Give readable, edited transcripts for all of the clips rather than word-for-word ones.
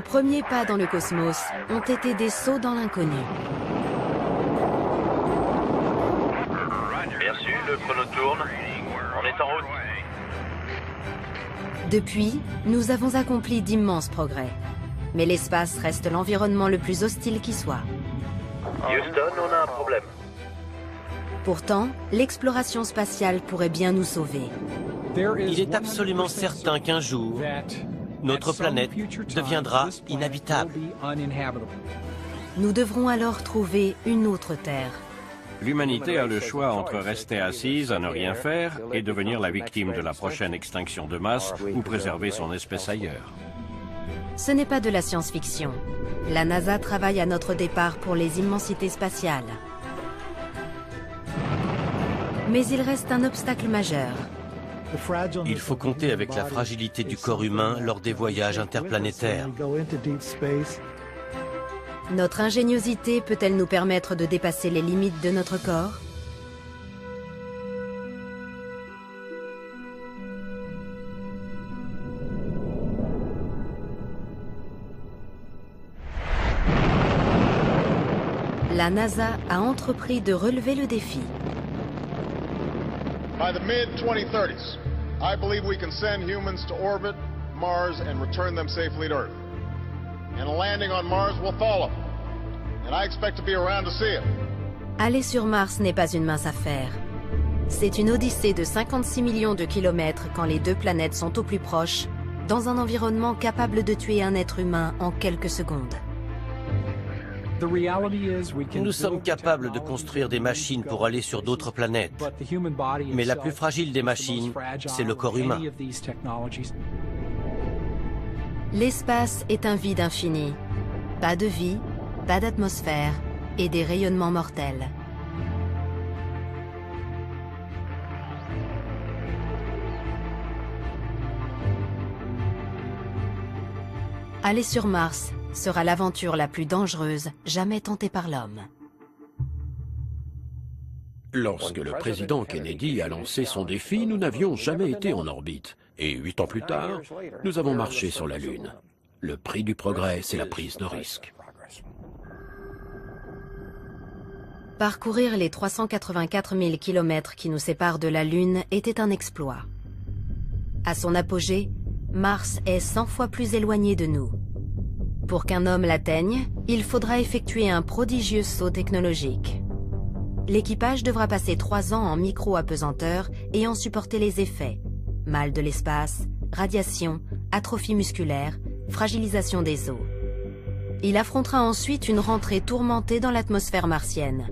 Nos premiers pas dans le cosmos ont été des sauts dans l'inconnu. Bien sûr, le chrono tourne. On est en route. Depuis, nous avons accompli d'immenses progrès. Mais l'espace reste l'environnement le plus hostile qui soit. Houston, on a un problème. Pourtant, l'exploration spatiale pourrait bien nous sauver. Il est absolument certain qu'un jour, notre planète deviendra inhabitable. Nous devrons alors trouver une autre Terre. L'humanité a le choix entre rester assise à ne rien faire et devenir la victime de la prochaine extinction de masse ou préserver son espèce ailleurs. Ce n'est pas de la science-fiction. La NASA travaille à notre départ pour les immensités spatiales. Mais il reste un obstacle majeur. Il faut compter avec la fragilité du corps humain lors des voyages interplanétaires. Notre ingéniosité peut-elle nous permettre de dépasser les limites de notre corps? La NASA a entrepris de relever le défi. By the mid-2030s, I believe we can send humans to orbit Mars and return them safely to Earth. And a landing on Mars will follow. And I expect to be around to see it. Aller sur Mars n'est pas une mince affaire. C'est une odyssée de 56 millions de kilomètres quand les deux planètes sont au plus proches, dans un environnement capable de tuer un être humain en quelques secondes. Nous sommes capables de construire des machines pour aller sur d'autres planètes. Mais la plus fragile des machines, c'est le corps humain. L'espace est un vide infini. Pas de vie, pas d'atmosphère et des rayonnements mortels. Aller sur Mars sera l'aventure la plus dangereuse jamais tentée par l'homme. Lorsque le président Kennedy a lancé son défi, nous n'avions jamais été en orbite. Et 8 ans plus tard, nous avons marché sur la Lune. Le prix du progrès, c'est la prise de risque. Parcourir les 384 000 kilomètres qui nous séparent de la Lune était un exploit. À son apogée, Mars est 100 fois plus éloigné de nous. Pour qu'un homme l'atteigne, il faudra effectuer un prodigieux saut technologique. L'équipage devra passer 3 ans en micro-apesanteur et en supporter les effets. Mal de l'espace, radiation, atrophie musculaire, fragilisation des os. Il affrontera ensuite une rentrée tourmentée dans l'atmosphère martienne.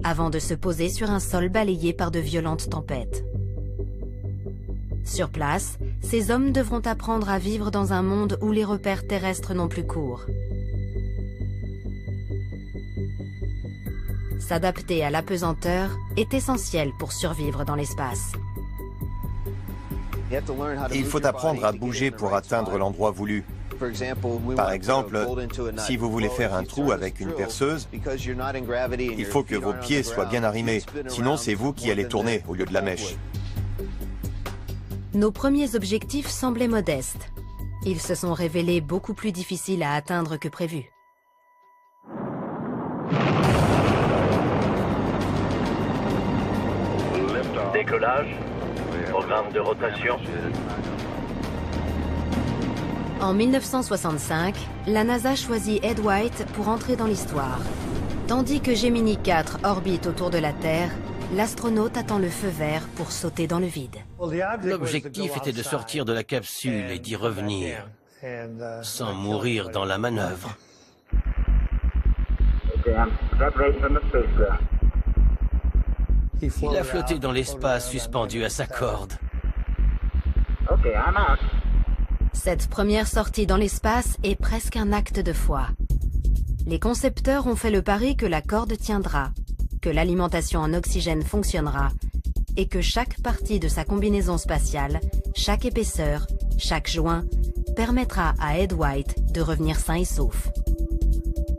Avant de se poser sur un sol balayé par de violentes tempêtes. Sur place, ces hommes devront apprendre à vivre dans un monde où les repères terrestres n'ont plus cours. S'adapter à l'apesanteur est essentiel pour survivre dans l'espace. Il faut apprendre à bouger pour atteindre l'endroit voulu. Par exemple, si vous voulez faire un trou avec une perceuse, il faut que vos pieds soient bien arrimés, sinon c'est vous qui allez tourner au lieu de la mèche. Nos premiers objectifs semblaient modestes. Ils se sont révélés beaucoup plus difficiles à atteindre que prévu. Décollage, programme de rotation. En 1965, la NASA choisit Ed White pour entrer dans l'histoire. Tandis que Gemini 4 orbite autour de la Terre, l'astronaute attend le feu vert pour sauter dans le vide. L'objectif était de sortir de la capsule et d'y revenir, sans mourir dans la manœuvre. Il a flotté dans l'espace suspendu à sa corde. Cette première sortie dans l'espace est presque un acte de foi. Les concepteurs ont fait le pari que la corde tiendra, que l'alimentation en oxygène fonctionnera et que chaque partie de sa combinaison spatiale, chaque épaisseur, chaque joint, permettra à Ed White de revenir sain et sauf.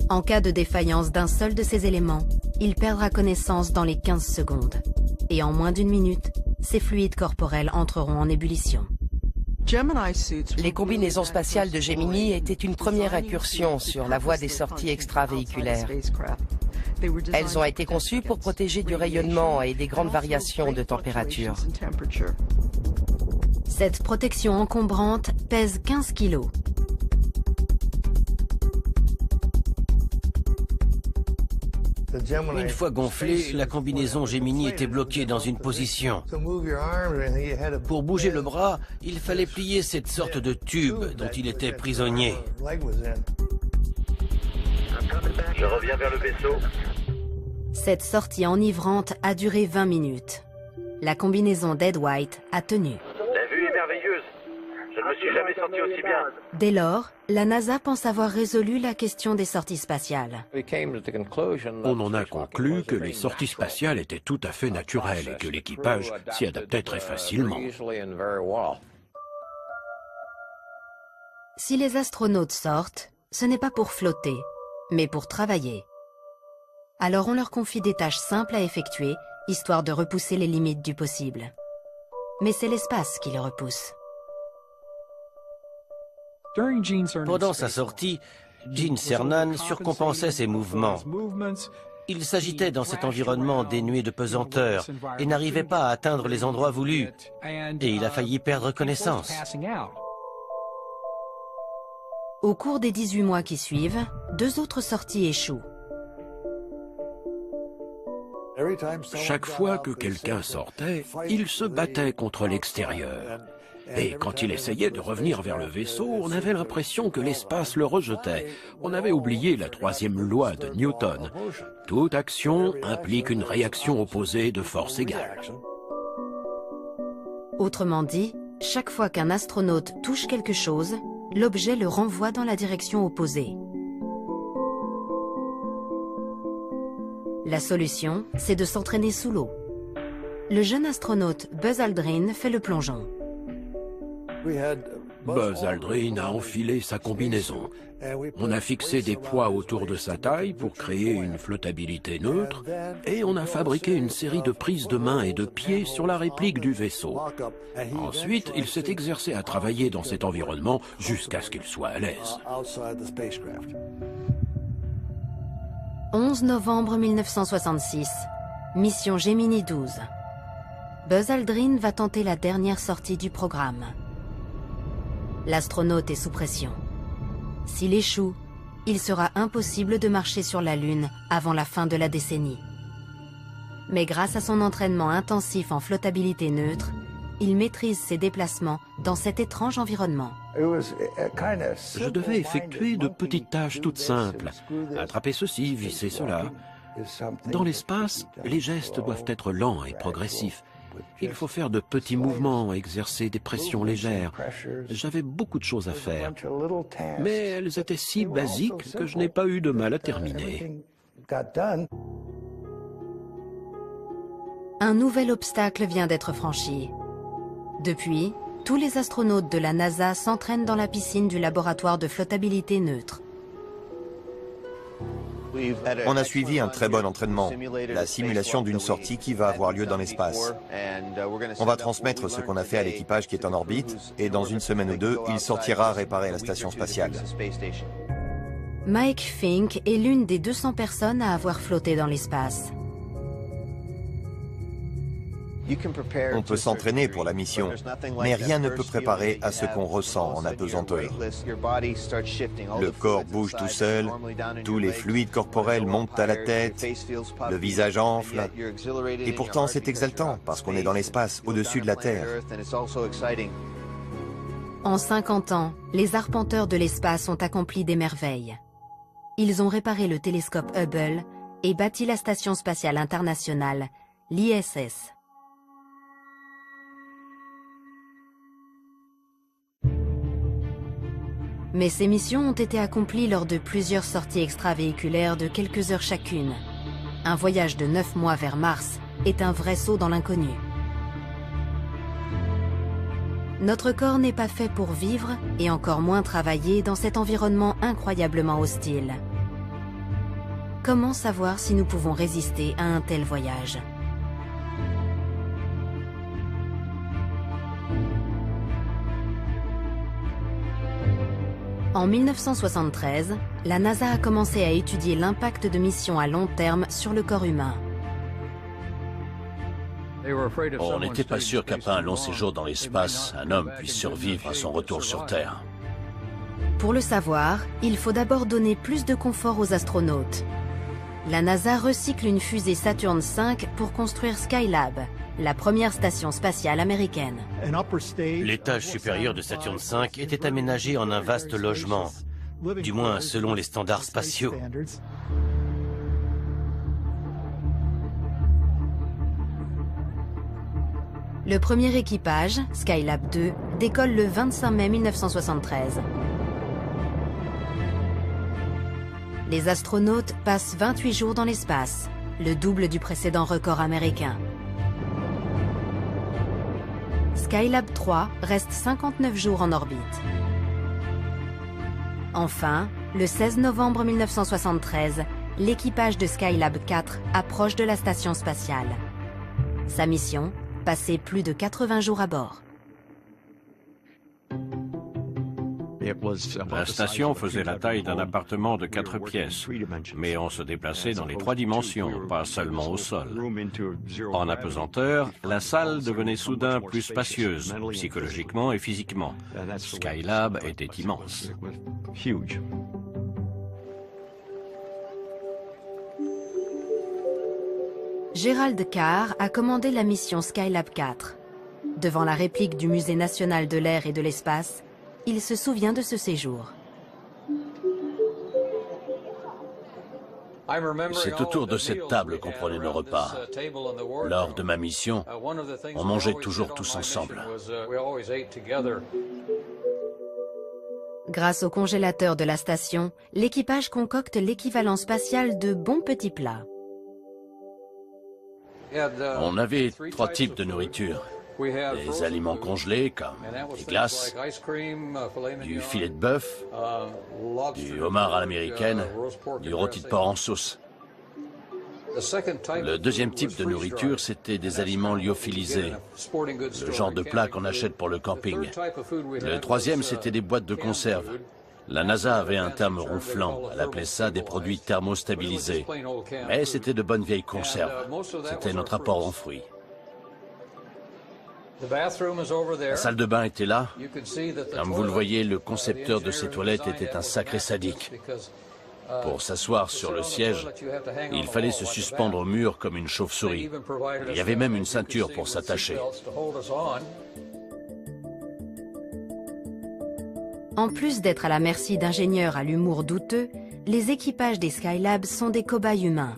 En cas de défaillance d'un seul de ces éléments, il perdra connaissance dans les 15 secondes. Et en moins d'une minute, ses fluides corporels entreront en ébullition. Les combinaisons spatiales de Gemini étaient une première incursion sur la voie des sorties extravéhiculaires. Elles ont été conçues pour protéger du rayonnement et des grandes variations de température. Cette protection encombrante pèse 15 kilos. Une fois gonflée, la combinaison Gemini était bloquée dans une position. Pour bouger le bras, il fallait plier cette sorte de tube dont il était prisonnier. Je reviens vers le vaisseau. Cette sortie enivrante a duré 20 minutes. La combinaison d'Ed White a tenu. La vue est merveilleuse. Je ne me suis jamais senti aussi bien. Dès lors, la NASA pense avoir résolu la question des sorties spatiales. On en a conclu que les sorties spatiales étaient tout à fait naturelles et que l'équipage s'y adaptait très facilement. Si les astronautes sortent, ce n'est pas pour flotter, mais pour travailler. Alors on leur confie des tâches simples à effectuer, histoire de repousser les limites du possible. Mais c'est l'espace qui les repousse. Pendant sa sortie, Gene Cernan surcompensait ses mouvements. Il s'agitait dans cet environnement dénué de pesanteur et n'arrivait pas à atteindre les endroits voulus. Et il a failli perdre connaissance. Au cours des 18 mois qui suivent, 2 autres sorties échouent. Chaque fois que quelqu'un sortait, il se battait contre l'extérieur. Et quand il essayait de revenir vers le vaisseau, on avait l'impression que l'espace le rejetait. On avait oublié la 3e loi de Newton. Toute action implique une réaction opposée de force égale. Autrement dit, chaque fois qu'un astronaute touche quelque chose, l'objet le renvoie dans la direction opposée. La solution, c'est de s'entraîner sous l'eau. Le jeune astronaute Buzz Aldrin fait le plongeon. Buzz Aldrin a enfilé sa combinaison. On a fixé des poids autour de sa taille pour créer une flottabilité neutre et on a fabriqué une série de prises de main et de pieds sur la réplique du vaisseau. Ensuite, il s'est exercé à travailler dans cet environnement jusqu'à ce qu'il soit à l'aise. 11 novembre 1966, mission Gemini 12. Buzz Aldrin va tenter la dernière sortie du programme. L'astronaute est sous pression. S'il échoue, il sera impossible de marcher sur la Lune avant la fin de la décennie. Mais grâce à son entraînement intensif en flottabilité neutre, il maîtrise ses déplacements dans cet étrange environnement. Je devais effectuer de petites tâches toutes simples. Attraper ceci, visser cela. Dans l'espace, les gestes doivent être lents et progressifs. Il faut faire de petits mouvements, exercer des pressions légères. J'avais beaucoup de choses à faire. Mais elles étaient si basiques que je n'ai pas eu de mal à terminer. Un nouvel obstacle vient d'être franchi. Depuis, tous les astronautes de la NASA s'entraînent dans la piscine du laboratoire de flottabilité neutre. On a suivi un très bon entraînement, la simulation d'une sortie qui va avoir lieu dans l'espace. On va transmettre ce qu'on a fait à l'équipage qui est en orbite, et dans une semaine ou deux, il sortira réparer la station spatiale. Mike Fink est l'une des 200 personnes à avoir flotté dans l'espace. On peut s'entraîner pour la mission, mais rien ne peut préparer à ce qu'on ressent en apesanteur. Le corps bouge tout seul, tous les fluides corporels montent à la tête, le visage enfle, et pourtant c'est exaltant parce qu'on est dans l'espace, au-dessus de la Terre. En 50 ans, les arpenteurs de l'espace ont accompli des merveilles. Ils ont réparé le télescope Hubble et bâti la Station spatiale internationale, l'ISS. Mais ces missions ont été accomplies lors de plusieurs sorties extravéhiculaires de quelques heures chacune. Un voyage de 9 mois vers Mars est un vrai saut dans l'inconnu. Notre corps n'est pas fait pour vivre et encore moins travailler dans cet environnement incroyablement hostile. Comment savoir si nous pouvons résister à un tel voyage? En 1973, la NASA a commencé à étudier l'impact de missions à long terme sur le corps humain. On n'était pas sûr qu'après un long séjour dans l'espace, un homme puisse survivre à son retour sur Terre. Pour le savoir, il faut d'abord donner plus de confort aux astronautes. La NASA recycle une fusée Saturn V pour construire Skylab, la première station spatiale américaine. L'étage supérieur de Saturn V était aménagé en un vaste logement, du moins selon les standards spatiaux. Le premier équipage, Skylab 2, décolle le 25 mai 1973. Les astronautes passent 28 jours dans l'espace, le double du précédent record américain. Skylab 3 reste 59 jours en orbite. Enfin, le 16 novembre 1973, l'équipage de Skylab 4 approche de la station spatiale. Sa mission, passer plus de 80 jours à bord. La station faisait la taille d'un appartement de 4 pièces, mais on se déplaçait dans les 3 dimensions, pas seulement au sol. En apesanteur, la salle devenait soudain plus spacieuse, psychologiquement et physiquement. Skylab était immense. Gerald Carr a commandé la mission Skylab 4. Devant la réplique du Musée national de l'air et de l'espace, il se souvient de ce séjour. C'est autour de cette table qu'on prenait nos repas. Lors de ma mission, on mangeait toujours tous ensemble. Grâce au congélateur de la station, l'équipage concocte l'équivalent spatial de bons petits plats. On avait 3 types de nourriture. Des aliments congelés comme des glaces, du filet de bœuf, du homard à l'américaine, du rôti de porc en sauce. Le deuxième type de nourriture, c'était des aliments lyophilisés, le genre de plat qu'on achète pour le camping. Le troisième, c'était des boîtes de conserve. La NASA avait un terme ronflant, elle appelait ça des produits thermostabilisés. Mais c'était de bonnes vieilles conserves. C'était notre apport en fruits. La salle de bain était là. Comme vous le voyez, le concepteur de ces toilettes était un sacré sadique. Pour s'asseoir sur le siège, il fallait se suspendre au mur comme une chauve-souris. Il y avait même une ceinture pour s'attacher. En plus d'être à la merci d'ingénieurs à l'humour douteux, les équipages des Skylab sont des cobayes humains.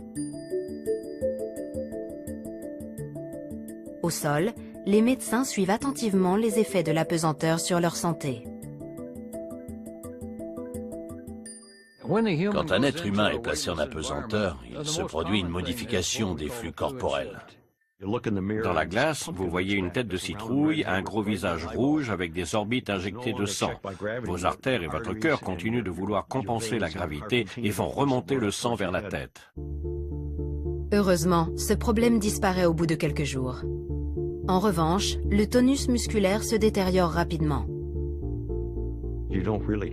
Au sol, les médecins suivent attentivement les effets de l'apesanteur sur leur santé. Quand un être humain est placé en apesanteur, il se produit une modification des flux corporels. Dans la glace, vous voyez une tête de citrouille, un gros visage rouge avec des orbites injectées de sang. Vos artères et votre cœur continuent de vouloir compenser la gravité et font remonter le sang vers la tête. Heureusement, ce problème disparaît au bout de quelques jours. En revanche, le tonus musculaire se détériore rapidement.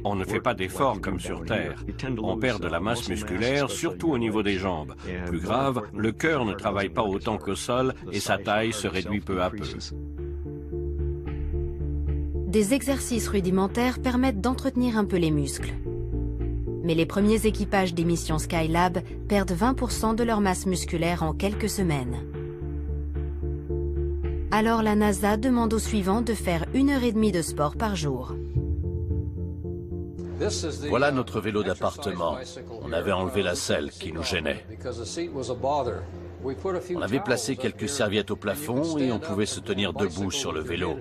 On ne fait pas d'efforts comme sur Terre. On perd de la masse musculaire, surtout au niveau des jambes. Plus grave, le cœur ne travaille pas autant qu'au sol et sa taille se réduit peu à peu. Des exercices rudimentaires permettent d'entretenir un peu les muscles. Mais les premiers équipages des missions Skylab perdent 20% de leur masse musculaire en quelques semaines. Alors la NASA demande aux suivants de faire 1h30 de sport par jour. Voilà notre vélo d'appartement. On avait enlevé la selle qui nous gênait. On avait placé quelques serviettes au plafond et on pouvait se tenir debout sur le vélo,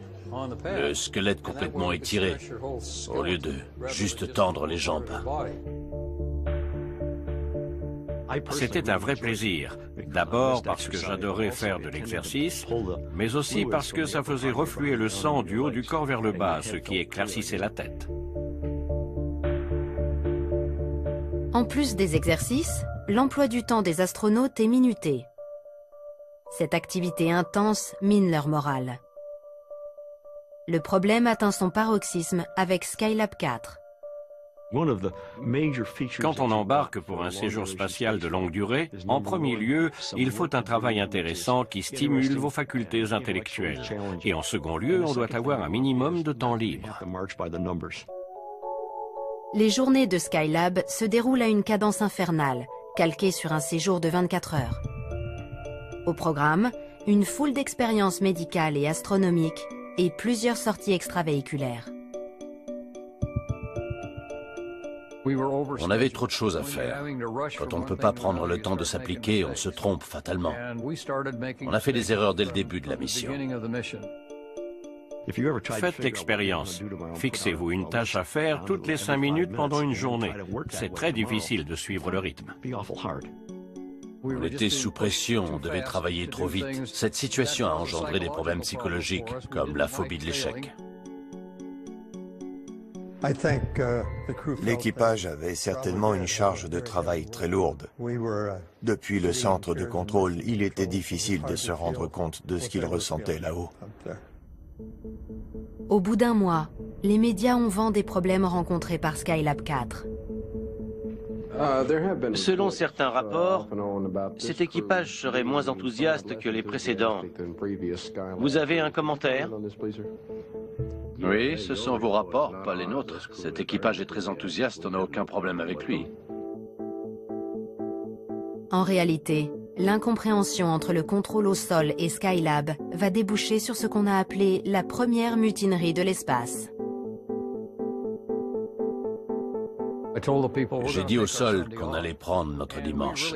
le squelette complètement étiré, au lieu de juste tendre les jambes. C'était un vrai plaisir. D'abord parce que j'adorais faire de l'exercice, mais aussi parce que ça faisait refluer le sang du haut du corps vers le bas, ce qui éclaircissait la tête. En plus des exercices, l'emploi du temps des astronautes est minuté. Cette activité intense mine leur morale. Le problème atteint son paroxysme avec Skylab 4. Quand on embarque pour un séjour spatial de longue durée, en premier lieu, il faut un travail intéressant qui stimule vos facultés intellectuelles. Et en second lieu, on doit avoir un minimum de temps libre. Les journées de Skylab se déroulent à une cadence infernale, calquée sur un séjour de 24 heures. Au programme, une foule d'expériences médicales et astronomiques et plusieurs sorties extravéhiculaires. On avait trop de choses à faire. Quand on ne peut pas prendre le temps de s'appliquer, on se trompe fatalement. On a fait des erreurs dès le début de la mission. Faites l'expérience. Fixez-vous une tâche à faire toutes les 5 minutes pendant une journée. C'est très difficile de suivre le rythme. On était sous pression, on devait travailler trop vite. Cette situation a engendré des problèmes psychologiques, comme la phobie de l'échec. L'équipage avait certainement une charge de travail très lourde. Depuis le centre de contrôle, il était difficile de se rendre compte de ce qu'ils ressentaient là-haut. Au bout d'un mois, les médias ont vent des problèmes rencontrés par Skylab 4. Selon certains rapports, cet équipage serait moins enthousiaste que les précédents. Vous avez un commentaire? Oui, ce sont vos rapports, pas les nôtres. Cet équipage est très enthousiaste, on n'a aucun problème avec lui. En réalité, l'incompréhension entre le contrôle au sol et Skylab va déboucher sur ce qu'on a appelé la première mutinerie de l'espace. J'ai dit au sol qu'on allait prendre notre dimanche.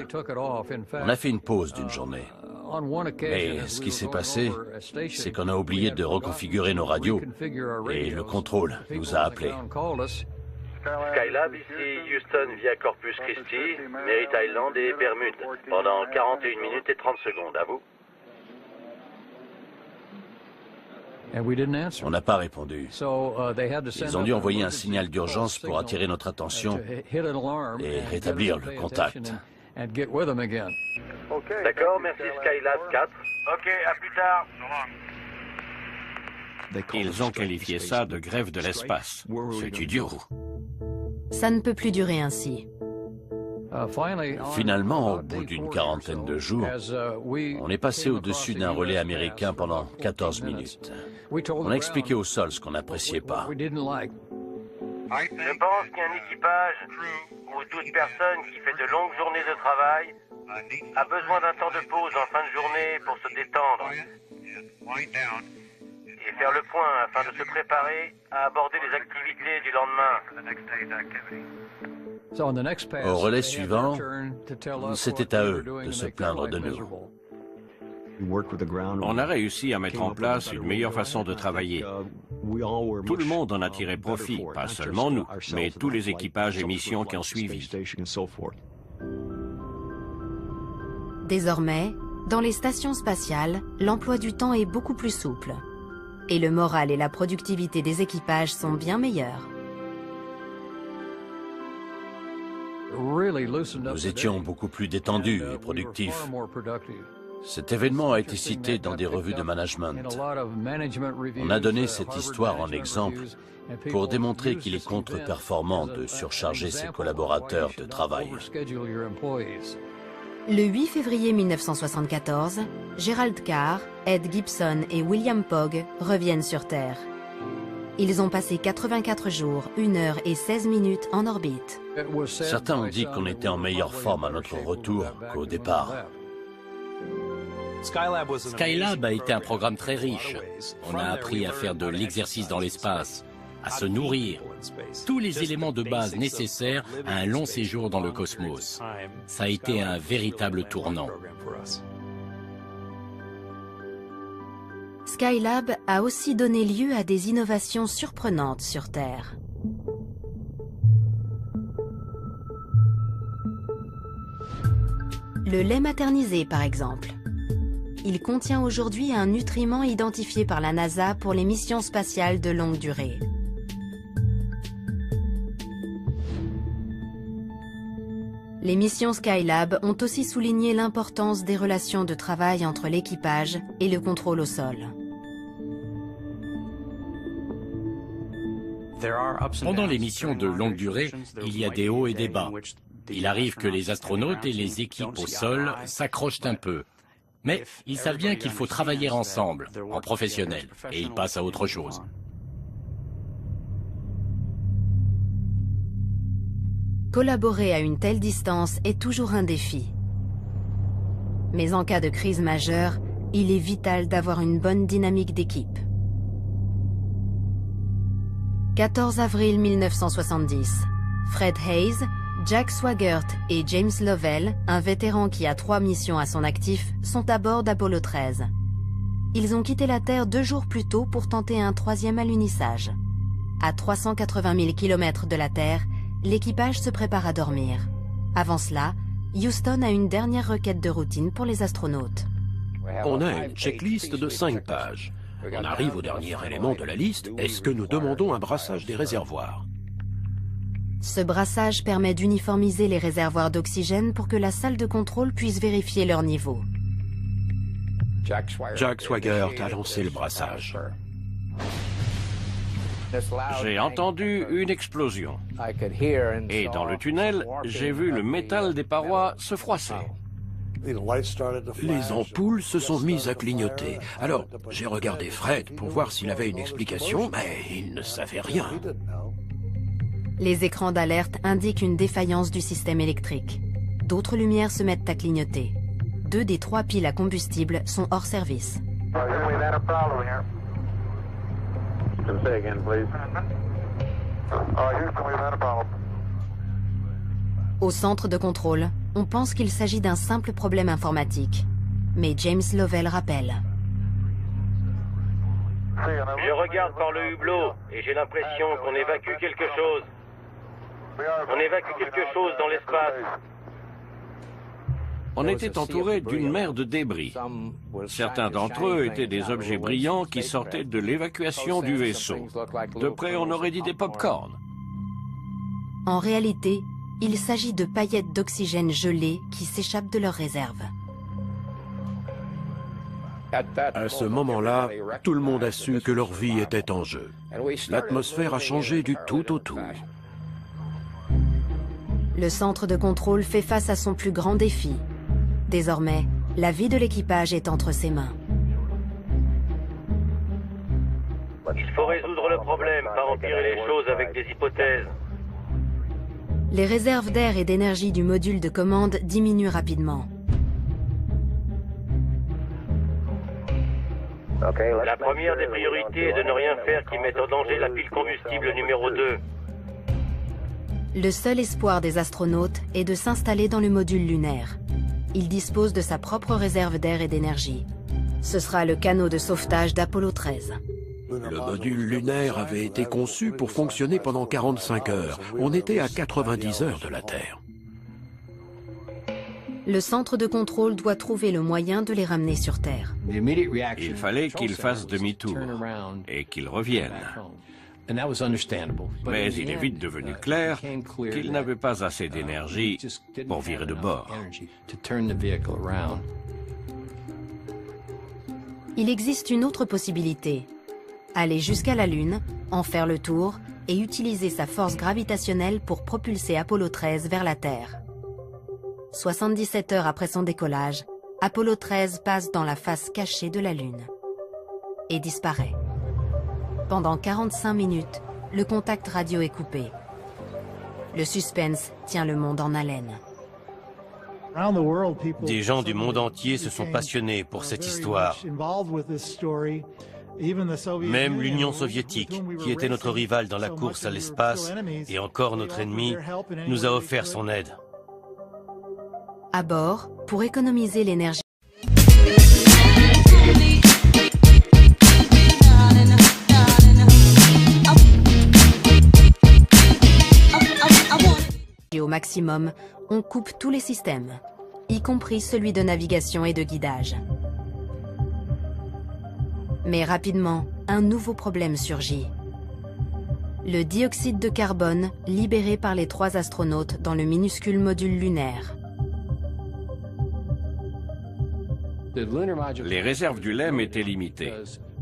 On a fait une pause d'une journée. Mais ce qui s'est passé, c'est qu'on a oublié de reconfigurer nos radios et le contrôle nous a appelés. Skylab, ici Houston via Corpus Christi, Merritt Island et Bermude, pendant 41 minutes et 30 secondes, à vous. On n'a pas répondu. Ils ont dû envoyer un signal d'urgence pour attirer notre attention et rétablir le contact. D'accord, merci Skylab 4. Ok, à plus tard. Ils ont qualifié ça de grève de l'espace. C'est idiot. Ça ne peut plus durer ainsi. Finalement, au bout d'une quarantaine de jours, on est passé au-dessus d'un relais américain pendant 14 minutes. On a expliqué au sol ce qu'on n'appréciait pas. Je pense qu'un équipage ou toute personne qui fait de longues journées de travail a besoin d'un temps de pause en fin de journée pour se détendre et faire le point afin de se préparer à aborder les activités du lendemain. Au relais suivant, c'était à eux de se plaindre de nous. On a réussi à mettre en place une meilleure façon de travailler. Tout le monde en a tiré profit, pas seulement nous, mais tous les équipages et missions qui ont suivi. Désormais, dans les stations spatiales, l'emploi du temps est beaucoup plus souple. Et le moral et la productivité des équipages sont bien meilleurs. Nous étions beaucoup plus détendus et productifs. Cet événement a été cité dans des revues de management. On a donné cette histoire en exemple pour démontrer qu'il est contre-performant de surcharger ses collaborateurs de travail. Le 8 février 1974, Gerald Carr, Ed Gibson et William Pogg reviennent sur Terre. Ils ont passé 84 jours, 1 heure et 16 minutes en orbite. Certains ont dit qu'on était en meilleure forme à notre retour qu'au départ. Skylab a été un programme très riche. On a appris à faire de l'exercice dans l'espace, à se nourrir, tous les éléments de base nécessaires à un long séjour dans le cosmos. Ça a été un véritable tournant. Skylab a aussi donné lieu à des innovations surprenantes sur Terre. Le lait maternisé, par exemple. Il contient aujourd'hui un nutriment identifié par la NASA pour les missions spatiales de longue durée. Les missions Skylab ont aussi souligné l'importance des relations de travail entre l'équipage et le contrôle au sol. Pendant les missions de longue durée, il y a des hauts et des bas. Il arrive que les astronautes et les équipes au sol s'accrochent un peu. Mais ils savent bien qu'il faut travailler ensemble, en professionnel, et ils passent à autre chose. Collaborer à une telle distance est toujours un défi. Mais en cas de crise majeure, il est vital d'avoir une bonne dynamique d'équipe. 14 avril 1970, Fred Haise, Jack Swigert et James Lovell, un vétéran qui a 3 missions à son actif, sont à bord d'Apollo 13. Ils ont quitté la Terre 2 jours plus tôt pour tenter un 3e alunissage. À 380 000 km de la Terre, l'équipage se prépare à dormir. Avant cela, Houston a une dernière requête de routine pour les astronautes. On a une checklist de 5 pages. On arrive au dernier élément de la liste. Est-ce que nous demandons un brassage des réservoirs? Ce brassage permet d'uniformiser les réservoirs d'oxygène pour que la salle de contrôle puisse vérifier leur niveau. Jack Swigert a lancé le brassage. J'ai entendu une explosion. Et dans le tunnel, j'ai vu le métal des parois se froisser. Les ampoules se sont mises à clignoter. Alors, j'ai regardé Fred pour voir s'il avait une explication, mais il ne savait rien. Les écrans d'alerte indiquent une défaillance du système électrique. D'autres lumières se mettent à clignoter. 2 des 3 piles à combustible sont hors service. Au centre de contrôle, on pense qu'il s'agit d'un simple problème informatique. Mais James Lovell rappelle. Je regarde par le hublot et j'ai l'impression qu'on évacue quelque chose. On évacue quelque chose dans l'espace. On était entouré d'une mer de débris. Certains d'entre eux étaient des objets brillants qui sortaient de l'évacuation du vaisseau. De près, on aurait dit des pop-corn. En réalité, il s'agit de paillettes d'oxygène gelées qui s'échappent de leurs réserves. À ce moment-là, tout le monde a su que leur vie était en jeu. L'atmosphère a changé du tout au tout. Le centre de contrôle fait face à son plus grand défi. Désormais, la vie de l'équipage est entre ses mains. Il faut résoudre le problème, pas empirer les choses avec des hypothèses. Les réserves d'air et d'énergie du module de commande diminuent rapidement. La première des priorités est de ne rien faire qui mette en danger la pile combustible numéro 2. Le seul espoir des astronautes est de s'installer dans le module lunaire. Il dispose de sa propre réserve d'air et d'énergie. Ce sera le canot de sauvetage d'Apollo 13. Le module lunaire avait été conçu pour fonctionner pendant 45 heures. On était à 90 heures de la Terre. Le centre de contrôle doit trouver le moyen de les ramener sur Terre. Il fallait qu'ils fassent demi-tour et qu'ils reviennent. Mais il est vite devenu clair qu'ils n'avaient pas assez d'énergie pour virer de bord. Il existe une autre possibilité. Aller jusqu'à la Lune, en faire le tour et utiliser sa force gravitationnelle pour propulser Apollo 13 vers la Terre. 77 heures après son décollage, Apollo 13 passe dans la face cachée de la Lune et disparaît. Pendant 45 minutes, le contact radio est coupé. Le suspense tient le monde en haleine. Des gens du monde entier se sont passionnés pour cette histoire. Même l'Union soviétique, qui était notre rival dans la course à l'espace et encore notre ennemi, nous a offert son aide. À bord, pour économiser l'énergie au maximum, on coupe tous les systèmes. y compris celui de navigation et de guidage. Mais rapidement, un nouveau problème surgit. Le dioxyde de carbone libéré par les 3 astronautes dans le minuscule module lunaire. Les réserves du LEM étaient limitées.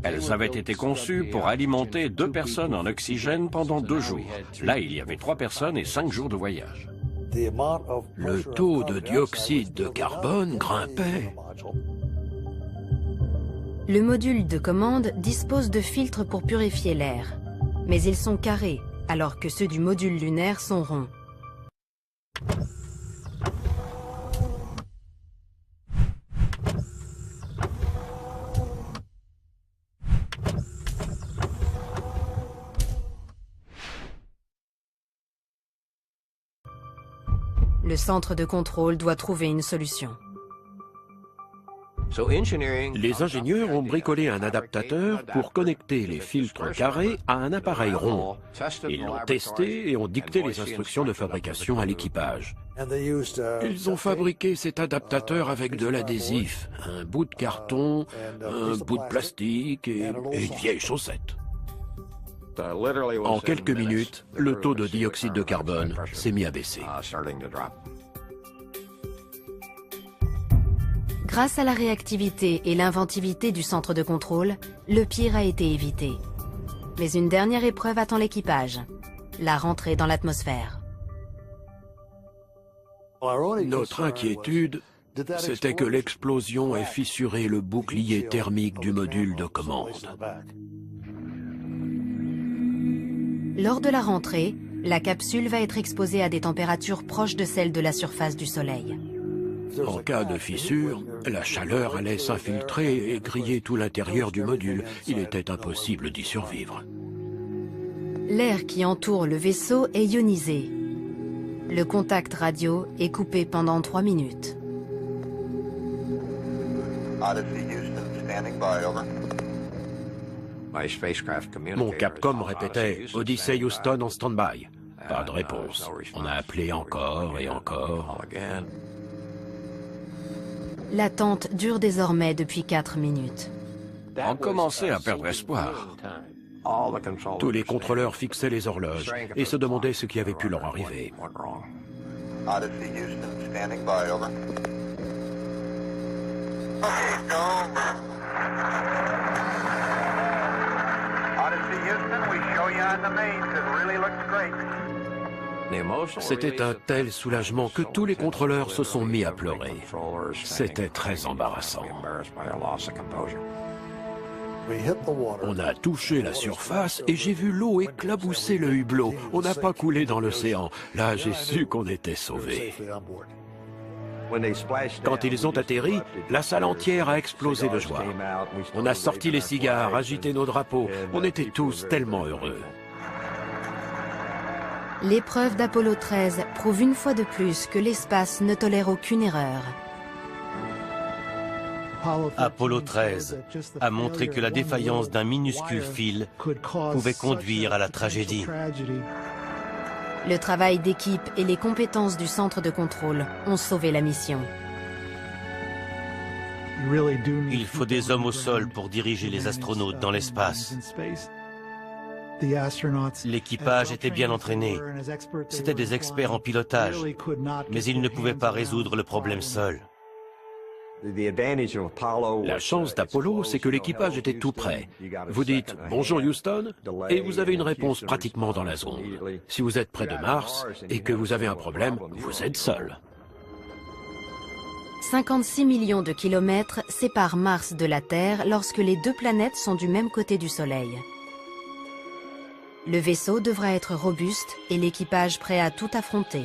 Elles avaient été conçues pour alimenter 2 personnes en oxygène pendant 2 jours. Là, il y avait 3 personnes et 5 jours de voyage. Le taux de dioxyde de carbone grimpait. Le module de commande dispose de filtres pour purifier l'air. Mais ils sont carrés, alors que ceux du module lunaire sont ronds. Le centre de contrôle doit trouver une solution. Les ingénieurs ont bricolé un adaptateur pour connecter les filtres carrés à un appareil rond. Ils l'ont testé et ont dicté les instructions de fabrication à l'équipage. Ils ont fabriqué cet adaptateur avec de l'adhésif, un bout de carton, un bout de plastique et une vieille chaussette. En quelques minutes, le taux de dioxyde de carbone s'est mis à baisser. Grâce à la réactivité et l'inventivité du centre de contrôle, le pire a été évité. Mais une dernière épreuve attend l'équipage, la rentrée dans l'atmosphère. Notre inquiétude, c'était que l'explosion ait fissuré le bouclier thermique du module de commande. Lors de la rentrée, la capsule va être exposée à des températures proches de celles de la surface du Soleil. En cas de fissure, la chaleur allait s'infiltrer et griller tout l'intérieur du module. Il était impossible d'y survivre. L'air qui entoure le vaisseau est ionisé. Le contact radio est coupé pendant 3 minutes. Mon Capcom répétait « Odyssey Houston en stand-by ». Pas de réponse. On a appelé encore et encore. L'attente dure désormais depuis 4 minutes. On commençait à perdre espoir. Tous les contrôleurs fixaient les horloges et se demandaient ce qui avait pu leur arriver. C'était un tel soulagement que tous les contrôleurs se sont mis à pleurer. C'était très embarrassant. On a touché la surface et j'ai vu l'eau éclabousser le hublot. On n'a pas coulé dans l'océan. Là, j'ai su qu'on était sauvés. Quand ils ont atterri, la salle entière a explosé de joie. On a sorti les cigares, agité nos drapeaux. On était tous tellement heureux. L'épreuve d'Apollo 13 prouve une fois de plus que l'espace ne tolère aucune erreur. Apollo 13 a montré que la défaillance d'un minuscule fil pouvait conduire à la tragédie. Le travail d'équipe et les compétences du centre de contrôle ont sauvé la mission. Il faut des hommes au sol pour diriger les astronautes dans l'espace. L'équipage était bien entraîné. C'étaient des experts en pilotage, mais ils ne pouvaient pas résoudre le problème seuls. La chance d'Apollo, c'est que l'équipage était tout prêt. Vous dites « Bonjour Houston » et vous avez une réponse pratiquement dans la seconde. Si vous êtes près de Mars et que vous avez un problème, vous êtes seul. 56 millions de kilomètres séparent Mars de la Terre lorsque les 2 planètes sont du même côté du Soleil. Le vaisseau devra être robuste et l'équipage prêt à tout affronter.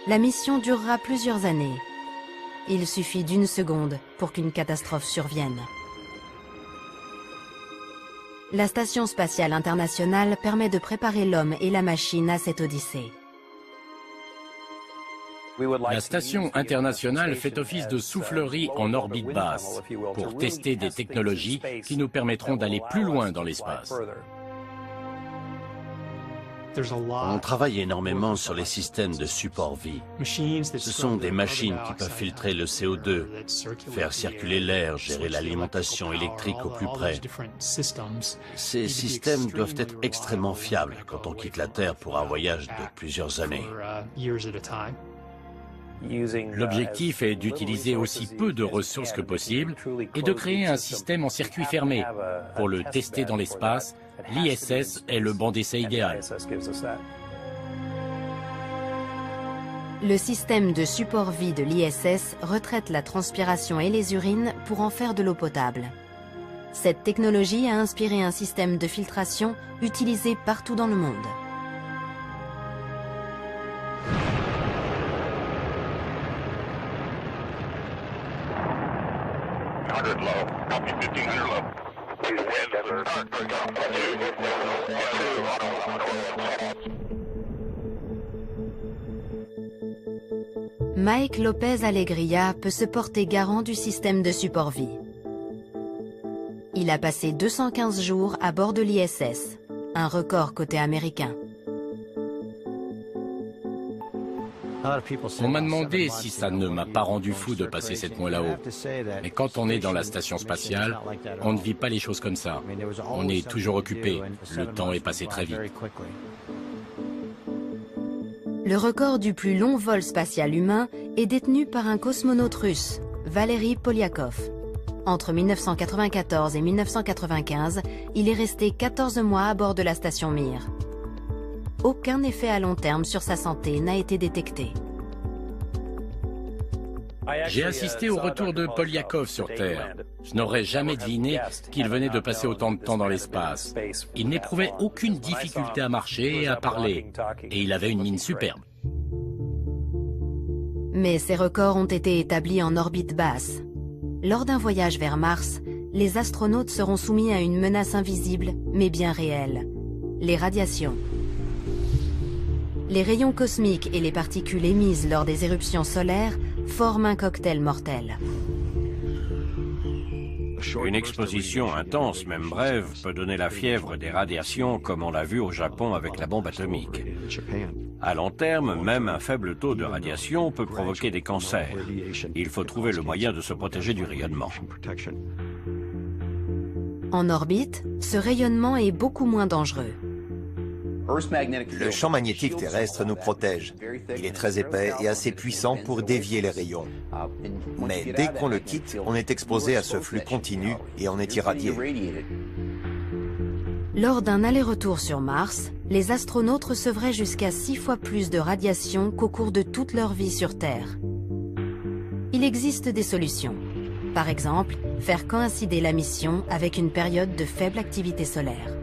La mission durera plusieurs années. Il suffit d'1 seconde pour qu'une catastrophe survienne. La Station spatiale internationale permet de préparer l'homme et la machine à cette odyssée. La Station internationale fait office de soufflerie en orbite basse pour tester des technologies qui nous permettront d'aller plus loin dans l'espace. On travaille énormément sur les systèmes de support vie. Ce sont des machines qui peuvent filtrer le CO2, faire circuler l'air, gérer l'alimentation électrique au plus près. Ces systèmes doivent être extrêmement fiables quand on quitte la Terre pour un voyage de plusieurs années. L'objectif est d'utiliser aussi peu de ressources que possible et de créer un système en circuit fermé. Pour le tester dans l'espace, l'ISS est le banc d'essai idéal. Le système de support vie de l'ISS retraite la transpiration et les urines pour en faire de l'eau potable. Cette technologie a inspiré un système de filtration utilisé partout dans le monde. Mike Lopez Alegria peut se porter garant du système de support vie. Il a passé 215 jours à bord de l'ISS, un record côté américain. On m'a demandé si ça ne m'a pas rendu fou de passer 7 mois là-haut. Mais quand on est dans la station spatiale, on ne vit pas les choses comme ça. On est toujours occupé. Le temps est passé très vite. Le record du plus long vol spatial humain est détenu par un cosmonaute russe, Valery Polyakov. Entre 1994 et 1995, il est resté 14 mois à bord de la station Mir. Aucun effet à long terme sur sa santé n'a été détecté. J'ai assisté au retour de Polyakov sur Terre. Je n'aurais jamais deviné qu'il venait de passer autant de temps dans l'espace. Il n'éprouvait aucune difficulté à marcher et à parler. Et il avait une mine superbe. Mais ces records ont été établis en orbite basse. Lors d'un voyage vers Mars, les astronautes seront soumis à une menace invisible, mais bien réelle. Les radiations. Les rayons cosmiques et les particules émises lors des éruptions solaires forment un cocktail mortel. Une exposition intense, même brève, peut donner la fièvre des radiations comme on l'a vu au Japon avec la bombe atomique. À long terme, même un faible taux de radiation peut provoquer des cancers. Il faut trouver le moyen de se protéger du rayonnement. En orbite, ce rayonnement est beaucoup moins dangereux. Le champ magnétique terrestre nous protège. Il est très épais et assez puissant pour dévier les rayons. Mais dès qu'on le quitte, on est exposé à ce flux continu et on est irradié. Lors d'un aller-retour sur Mars, les astronautes recevraient jusqu'à 6 fois plus de radiation qu'au cours de toute leur vie sur Terre. Il existe des solutions. Par exemple, faire coïncider la mission avec une période de faible activité solaire.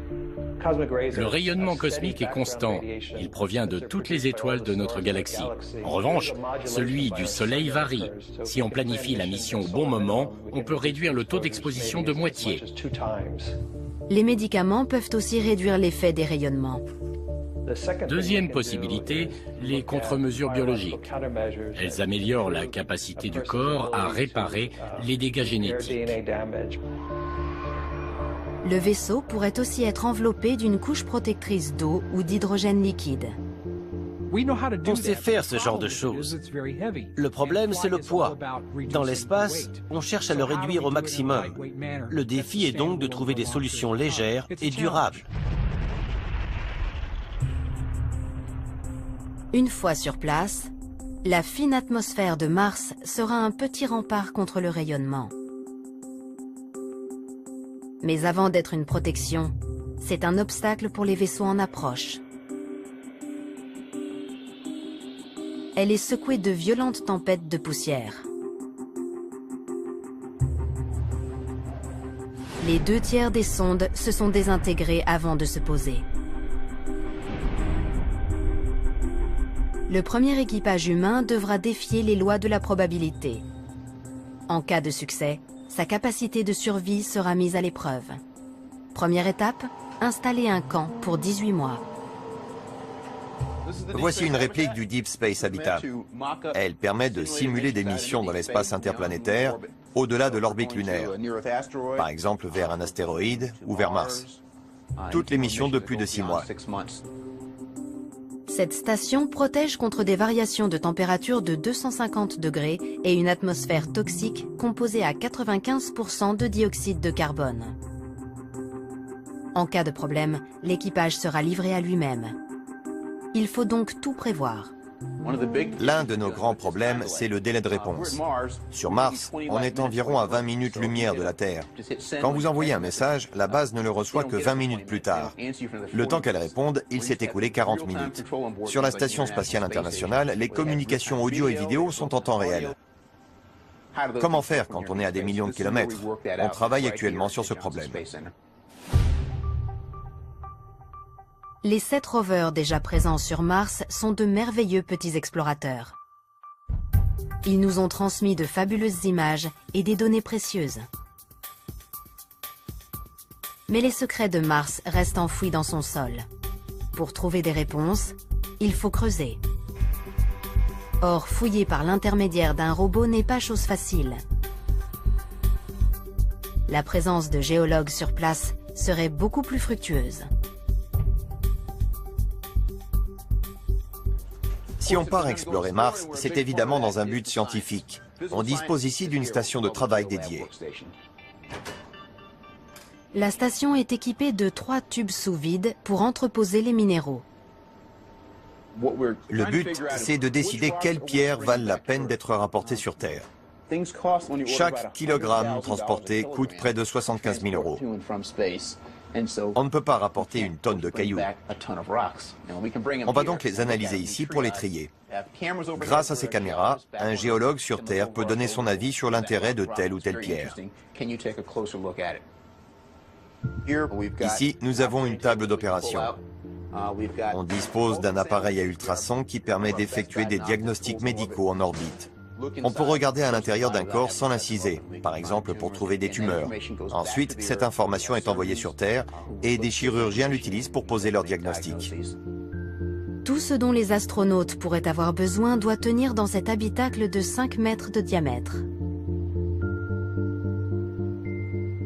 Le rayonnement cosmique est constant. Il provient de toutes les étoiles de notre galaxie. En revanche, celui du Soleil varie. Si on planifie la mission au bon moment, on peut réduire le taux d'exposition de moitié. Les médicaments peuvent aussi réduire l'effet des rayonnements. Deuxième possibilité, les contre-mesures biologiques. Elles améliorent la capacité du corps à réparer les dégâts génétiques. Le vaisseau pourrait aussi être enveloppé d'une couche protectrice d'eau ou d'hydrogène liquide. On sait faire ce genre de choses. Le problème, c'est le poids. Dans l'espace, on cherche à le réduire au maximum. Le défi est donc de trouver des solutions légères et durables. Une fois sur place, la fine atmosphère de Mars sera un petit rempart contre le rayonnement. Mais avant d'être une protection, c'est un obstacle pour les vaisseaux en approche. Elle est secouée de violentes tempêtes de poussière. Les 2/3 des sondes se sont désintégrées avant de se poser. Le premier équipage humain devra défier les lois de la probabilité. En cas de succès, sa capacité de survie sera mise à l'épreuve. Première étape, installer un camp pour 18 mois. Voici une réplique du Deep Space Habitat. Elle permet de simuler des missions dans l'espace interplanétaire au-delà de l'orbite lunaire, par exemple vers un astéroïde ou vers Mars. Toutes les missions de plus de 6 mois. Cette station protège contre des variations de température de 250 degrés et une atmosphère toxique composée à 95% de dioxyde de carbone. En cas de problème, l'équipage sera livré à lui-même. Il faut donc tout prévoir. L'un de nos grands problèmes, c'est le délai de réponse. Sur Mars, on est environ à 20 minutes-lumière de la Terre. Quand vous envoyez un message, la base ne le reçoit que 20 minutes plus tard. Le temps qu'elle réponde, il s'est écoulé 40 minutes. Sur la Station spatiale internationale, les communications audio et vidéo sont en temps réel. Comment faire quand on est à des millions de kilomètres? On travaille actuellement sur ce problème. Les 7 rovers déjà présents sur Mars sont de merveilleux petits explorateurs. Ils nous ont transmis de fabuleuses images et des données précieuses. Mais les secrets de Mars restent enfouis dans son sol. Pour trouver des réponses, il faut creuser. Or, fouiller par l'intermédiaire d'un robot n'est pas chose facile. La présence de géologues sur place serait beaucoup plus fructueuse. Si on part explorer Mars, c'est évidemment dans un but scientifique. On dispose ici d'une station de travail dédiée. La station est équipée de 3 tubes sous vide pour entreposer les minéraux. Le but, c'est de décider quelles pierres valent la peine d'être rapportées sur Terre. Chaque kilogramme transporté coûte près de 75 000 €. On ne peut pas rapporter une tonne de cailloux. On va donc les analyser ici pour les trier. Grâce à ces caméras, un géologue sur Terre peut donner son avis sur l'intérêt de telle ou telle pierre. Ici, nous avons une table d'opération. On dispose d'un appareil à ultrasons qui permet d'effectuer des diagnostics médicaux en orbite. On peut regarder à l'intérieur d'un corps sans l'inciser, par exemple pour trouver des tumeurs. Ensuite, cette information est envoyée sur Terre et des chirurgiens l'utilisent pour poser leur diagnostic. Tout ce dont les astronautes pourraient avoir besoin doit tenir dans cet habitacle de 5 mètres de diamètre.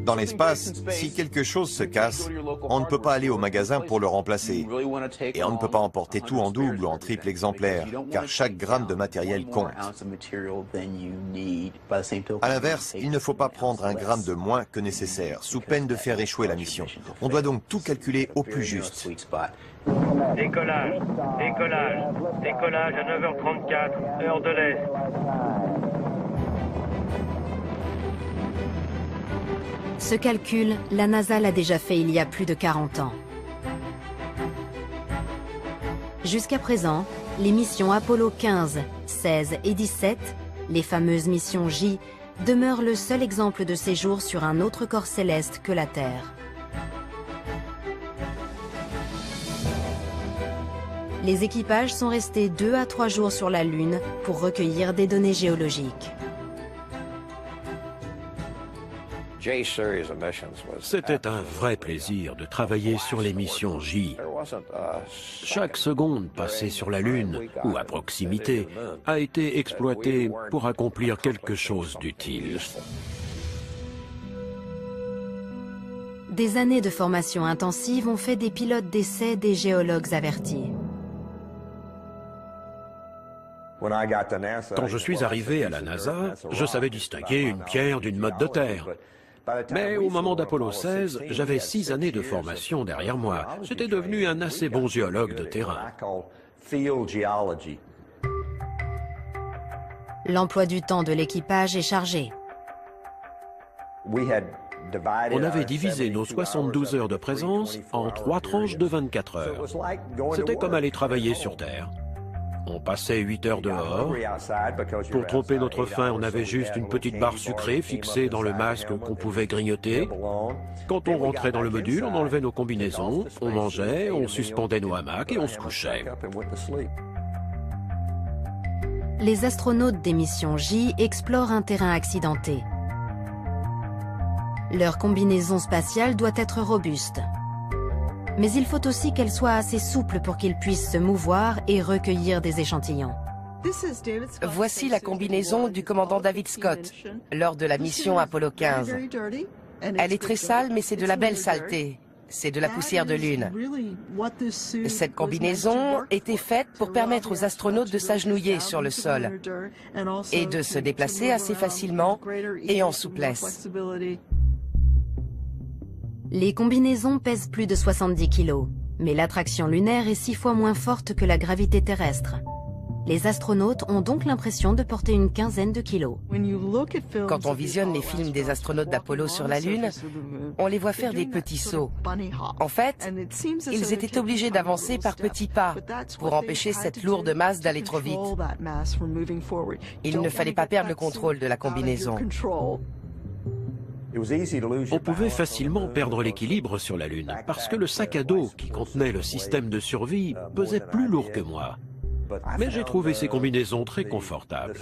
Dans l'espace, si quelque chose se casse, on ne peut pas aller au magasin pour le remplacer. Et on ne peut pas emporter tout en double ou en triple exemplaire, car chaque gramme de matériel compte. À l'inverse, il ne faut pas prendre un gramme de moins que nécessaire, sous peine de faire échouer la mission. On doit donc tout calculer au plus juste. Décollage, décollage, décollage à 9h34, heure de l'Est. Ce calcul, la NASA l'a déjà fait il y a plus de 40 ans. Jusqu'à présent, les missions Apollo 15, 16 et 17, les fameuses missions J, demeurent le seul exemple de séjour sur un autre corps céleste que la Terre. Les équipages sont restés 2 à 3 jours sur la Lune pour recueillir des données géologiques. C'était un vrai plaisir de travailler sur les missions J. Chaque seconde passée sur la Lune, ou à proximité, a été exploitée pour accomplir quelque chose d'utile. Des années de formation intensive ont fait des pilotes d'essai des géologues avertis. Quand je suis arrivé à la NASA, je savais distinguer une pierre d'une motte de terre. Mais au moment d'Apollo 16, j'avais 6 années de formation derrière moi. J'étais devenu un assez bon géologue de terrain. L'emploi du temps de l'équipage est chargé. On avait divisé nos 72 heures de présence en 3 tranches de 24 heures. C'était comme aller travailler sur Terre. On passait 8 heures dehors. Pour tromper notre faim, on avait juste une petite barre sucrée fixée dans le masque qu'on pouvait grignoter. Quand on rentrait dans le module, on enlevait nos combinaisons, on mangeait, on suspendait nos hamacs et on se couchait. Les astronautes des missions J explorent un terrain accidenté. Leur combinaison spatiale doit être robuste. Mais il faut aussi qu'elle soit assez souple pour qu'ils puissent se mouvoir et recueillir des échantillons. Voici la combinaison du commandant David Scott lors de la mission Apollo 15. Elle est très sale, mais c'est de la belle saleté. c'est de la poussière de lune. Cette combinaison était faite pour permettre aux astronautes de s'agenouiller sur le sol et de se déplacer assez facilement et en souplesse. Les combinaisons pèsent plus de 70 kg, mais l'attraction lunaire est 6 fois moins forte que la gravité terrestre. Les astronautes ont donc l'impression de porter une quinzaine de kilos. Quand on visionne les films des astronautes d'Apollo sur la Lune, on les voit faire des petits sauts. En fait, ils étaient obligés d'avancer par petits pas pour empêcher cette lourde masse d'aller trop vite. Il ne fallait pas perdre le contrôle de la combinaison. On pouvait facilement perdre l'équilibre sur la Lune parce que le sac à dos qui contenait le système de survie pesait plus lourd que moi. Mais j'ai trouvé ces combinaisons très confortables.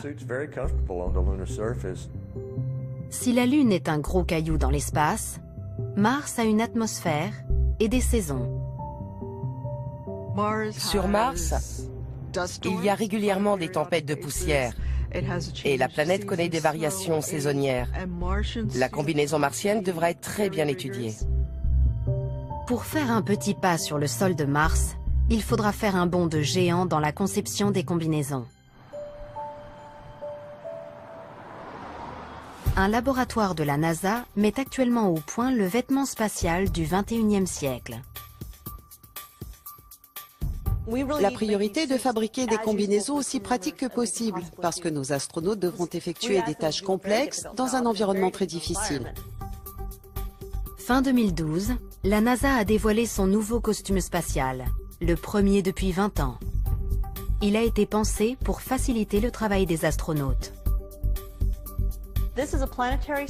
Si la Lune est un gros caillou dans l'espace, Mars a une atmosphère et des saisons. Sur Mars, il y a régulièrement des tempêtes de poussière et la planète connaît des variations saisonnières. La combinaison martienne devra être très bien étudiée. Pour faire un petit pas sur le sol de Mars, il faudra faire un bond de géant dans la conception des combinaisons. Un laboratoire de la NASA met actuellement au point le vêtement spatial du XXIe siècle. La priorité est de fabriquer des combinaisons aussi pratiques que possible, parce que nos astronautes devront effectuer des tâches complexes dans un environnement très difficile. Fin 2012, la NASA a dévoilé son nouveau costume spatial, le premier depuis 20 ans. Il a été pensé pour faciliter le travail des astronautes.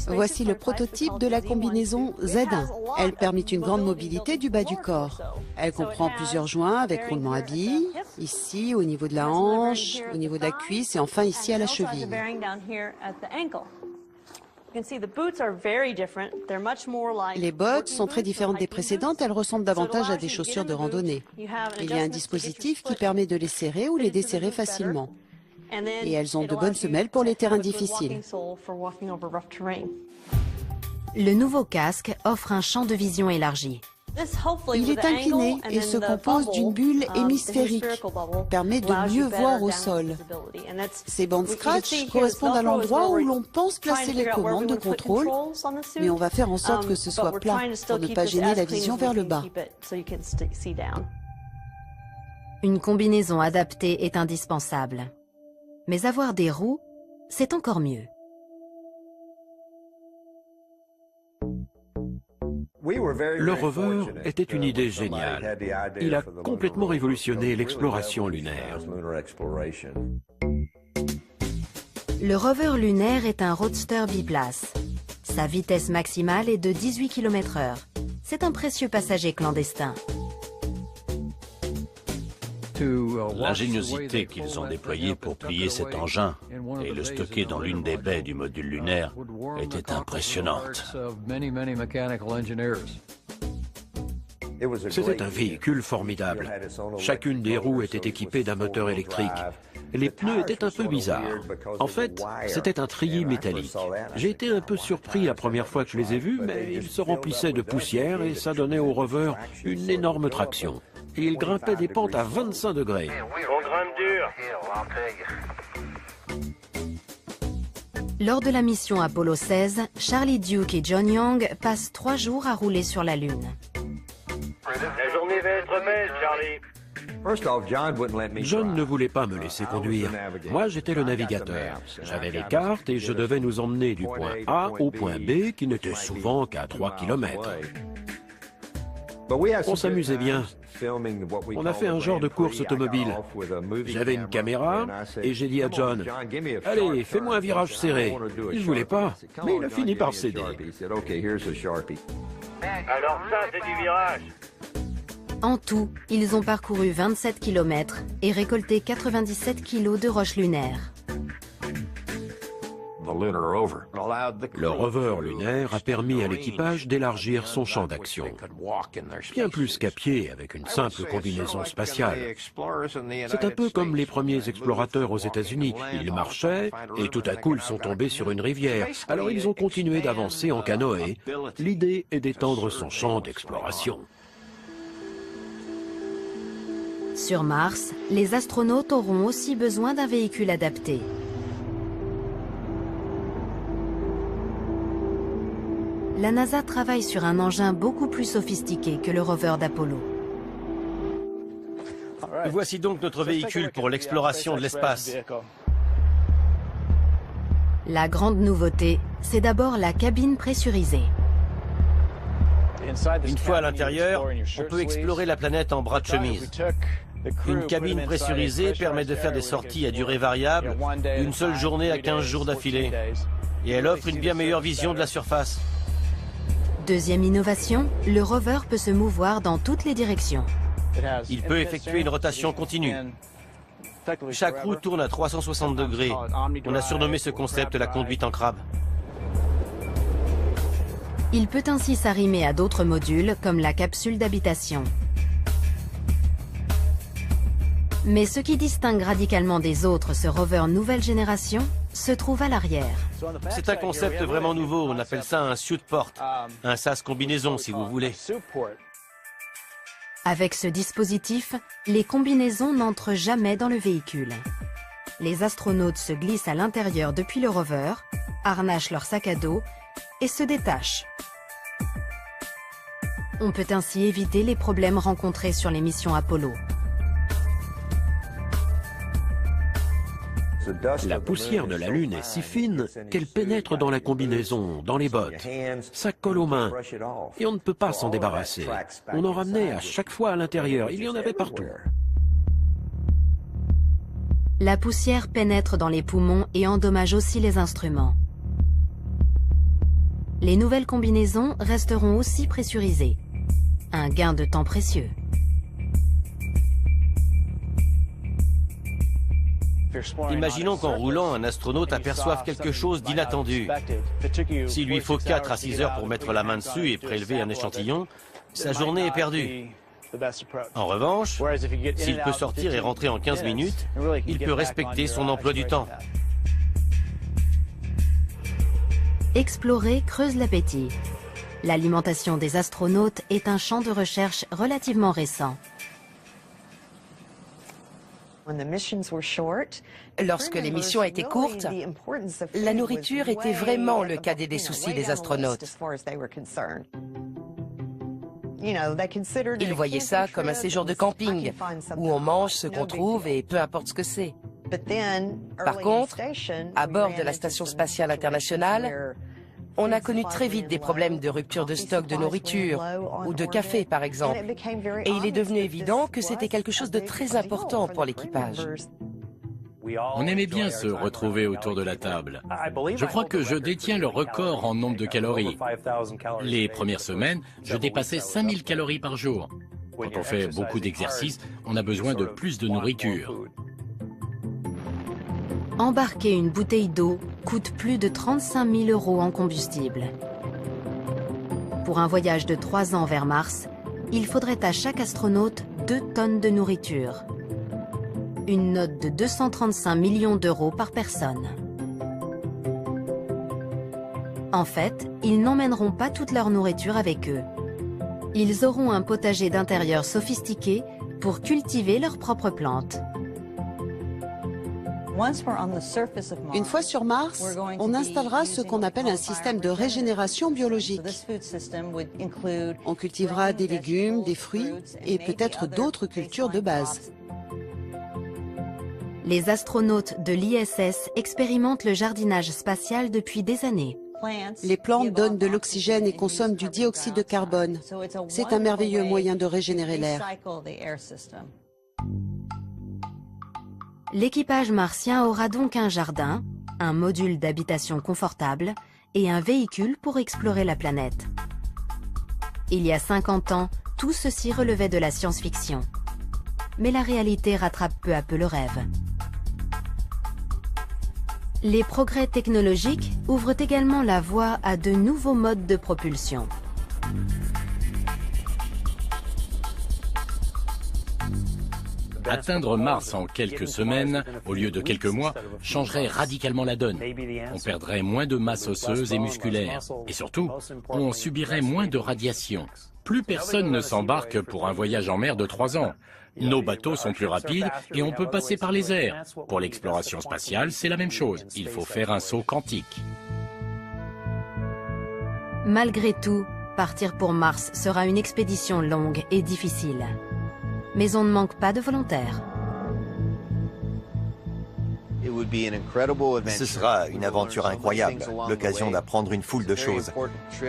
Voici le prototype de la combinaison Z1. Elle permet une grande mobilité du bas du corps. Elle comprend plusieurs joints avec roulement à billes, ici au niveau de la hanche, au niveau de la cuisse et enfin ici à la cheville. Les bottes sont très différentes des précédentes, elles ressemblent davantage à des chaussures de randonnée. Il y a un dispositif qui permet de les serrer ou les desserrer facilement. Et elles ont de bonnes semelles pour les terrains difficiles. Le nouveau casque offre un champ de vision élargi. Il est incliné et se compose d'une bulle hémisphérique, permet de mieux voir au sol. Ces bandes scratch correspondent à l'endroit où l'on pense placer les commandes de contrôle, mais on va faire en sorte que ce soit plat pour ne pas gêner la vision vers le bas. Une combinaison adaptée est indispensable. Mais avoir des roues, c'est encore mieux. Le rover était une idée géniale. Il a complètement révolutionné l'exploration lunaire. Le rover lunaire est un roadster biplace. Sa vitesse maximale est de 18 km/h. C'est un précieux passager clandestin. L'ingéniosité qu'ils ont déployée pour plier cet engin et le stocker dans l'une des baies du module lunaire était impressionnante. C'était un véhicule formidable. Chacune des roues était équipée d'un moteur électrique. Les pneus étaient un peu bizarres. En fait, c'était un treillis métallique. J'ai été un peu surpris la première fois que je les ai vus, mais ils se remplissaient de poussière et ça donnait au rover une énorme traction. Et il grimpait des pentes à 25 degrés. On grimpe dur. Lors de la mission Apollo 16, Charlie Duke et John Young passent 3 jours à rouler sur la Lune. La journée va être belle, Charlie. John ne voulait pas me laisser conduire. Moi, j'étais le navigateur. J'avais les cartes et je devais nous emmener du point A au point B, qui n'était souvent qu'à 3 km. On s'amusait bien. On a fait un genre de course automobile. J'avais une caméra et j'ai dit à John, « Allez, fais-moi un virage serré. » Il ne voulait pas, mais il a fini par céder. Alors ça, c'est du virage. En tout, ils ont parcouru 27 km et récolté 97 kg de roches lunaires. Le rover lunaire a permis à l'équipage d'élargir son champ d'action. Bien plus qu'à pied avec une simple combinaison spatiale. C'est un peu comme les premiers explorateurs aux États-Unis. Ils marchaient et tout à coup ils sont tombés sur une rivière. Alors ils ont continué d'avancer en canoë. L'idée est d'étendre son champ d'exploration. Sur Mars, les astronautes auront aussi besoin d'un véhicule adapté. La NASA travaille sur un engin beaucoup plus sophistiqué que le rover d'Apollo. Voici donc notre véhicule pour l'exploration de l'espace. La grande nouveauté, c'est d'abord la cabine pressurisée. Une fois à l'intérieur, on peut explorer la planète en bras de chemise. Une cabine pressurisée permet de faire des sorties à durée variable, une seule journée à 15 jours d'affilée. Et elle offre une bien meilleure vision de la surface. Deuxième innovation, le rover peut se mouvoir dans toutes les directions. Il peut effectuer une rotation continue. Chaque roue tourne à 360 degrés. On a surnommé ce concept la conduite en crabe. Il peut ainsi s'arrimer à d'autres modules comme la capsule d'habitation. Mais ce qui distingue radicalement des autres ce rover nouvelle génération se trouve à l'arrière. C'est un concept vraiment nouveau, on appelle ça un suit port, un sas combinaison si vous voulez. Avec ce dispositif, les combinaisons n'entrent jamais dans le véhicule. Les astronautes se glissent à l'intérieur depuis le rover, harnachent leur sac à dos et se détachent. On peut ainsi éviter les problèmes rencontrés sur les missions Apollo. La poussière de la Lune est si fine qu'elle pénètre dans la combinaison, dans les bottes. Ça colle aux mains et on ne peut pas s'en débarrasser. On en ramenait à chaque fois à l'intérieur, il y en avait partout. La poussière pénètre dans les poumons et endommage aussi les instruments. Les nouvelles combinaisons resteront aussi pressurisées. Un gain de temps précieux. Imaginons qu'en roulant, un astronaute aperçoive quelque chose d'inattendu. S'il lui faut 4 à 6 heures pour mettre la main dessus et prélever un échantillon, sa journée est perdue. En revanche, s'il peut sortir et rentrer en 15 minutes, il peut respecter son emploi du temps. Explorer creuse l'appétit. L'alimentation des astronautes est un champ de recherche relativement récent. Lorsque les missions étaient courtes, la nourriture était vraiment le cadet des soucis des astronautes. Ils voyaient ça comme un séjour de camping, où on mange ce qu'on trouve et peu importe ce que c'est. Par contre, à bord de la Station spatiale internationale, on a connu très vite des problèmes de rupture de stock de nourriture ou de café, par exemple. Et il est devenu évident que c'était quelque chose de très important pour l'équipage. On aimait bien se retrouver autour de la table. Je crois que je détiens le record en nombre de calories. Les premières semaines, je dépassais 5000 calories par jour. Quand on fait beaucoup d'exercices, on a besoin de plus de nourriture. Embarquer une bouteille d'eau coûte plus de 35 000 € en combustible. Pour un voyage de 3 ans vers Mars, il faudrait à chaque astronaute 2 tonnes de nourriture. Une note de 235 millions d'euros par personne. En fait, ils n'emmèneront pas toute leur nourriture avec eux. Ils auront un potager d'intérieur sophistiqué pour cultiver leurs propres plantes. Une fois sur Mars, on installera ce qu'on appelle un système de régénération biologique. On cultivera des légumes, des fruits et peut-être d'autres cultures de base. Les astronautes de l'ISS expérimentent le jardinage spatial depuis des années. Les plantes donnent de l'oxygène et consomment du dioxyde de carbone. C'est un merveilleux moyen de régénérer l'air. L'équipage martien aura donc un jardin, un module d'habitation confortable et un véhicule pour explorer la planète. Il y a 50 ans, tout ceci relevait de la science-fiction. Mais la réalité rattrape peu à peu le rêve. Les progrès technologiques ouvrent également la voie à de nouveaux modes de propulsion. Atteindre Mars en quelques semaines, au lieu de quelques mois, changerait radicalement la donne. On perdrait moins de masse osseuse et musculaire. Et surtout, on subirait moins de radiation. Plus personne ne s'embarque pour un voyage en mer de 3 ans. Nos bateaux sont plus rapides et on peut passer par les airs. Pour l'exploration spatiale, c'est la même chose. Il faut faire un saut quantique. Malgré tout, partir pour Mars sera une expédition longue et difficile. Mais on ne manque pas de volontaires. Ce sera une aventure incroyable, l'occasion d'apprendre une foule de choses.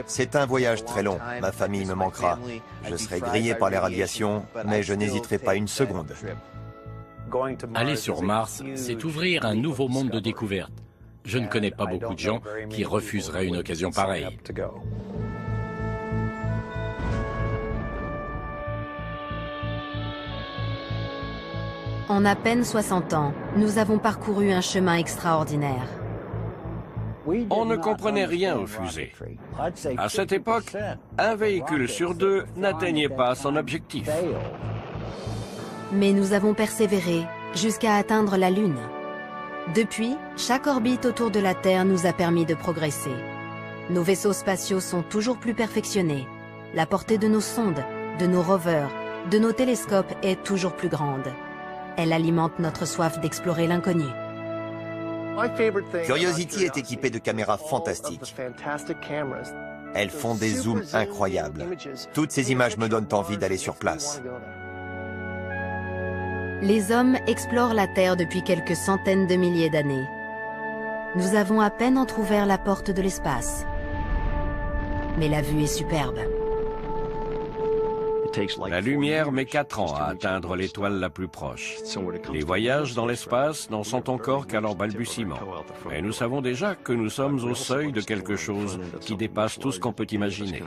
C'est un voyage très long, ma famille me manquera. Je serai grillé par les radiations, mais je n'hésiterai pas une seconde. Aller sur Mars, c'est ouvrir un nouveau monde de découverte. Je ne connais pas beaucoup de gens qui refuseraient une occasion pareille. En à peine 60 ans, nous avons parcouru un chemin extraordinaire. On ne comprenait rien aux fusées. À cette époque, un véhicule sur 2 n'atteignait pas son objectif. Mais nous avons persévéré jusqu'à atteindre la Lune. Depuis, chaque orbite autour de la Terre nous a permis de progresser. Nos vaisseaux spatiaux sont toujours plus perfectionnés. La portée de nos sondes, de nos rovers, de nos télescopes est toujours plus grande. Elle alimente notre soif d'explorer l'inconnu. Curiosity est équipée de caméras fantastiques. Elles font des zooms incroyables. Toutes ces images me donnent envie d'aller sur place. Les hommes explorent la Terre depuis quelques centaines de milliers d'années. Nous avons à peine entrouvert la porte de l'espace. Mais la vue est superbe. La lumière met 4 ans à atteindre l'étoile la plus proche. Les voyages dans l'espace n'en sont encore qu'à leur balbutiement. Mais nous savons déjà que nous sommes au seuil de quelque chose qui dépasse tout ce qu'on peut imaginer.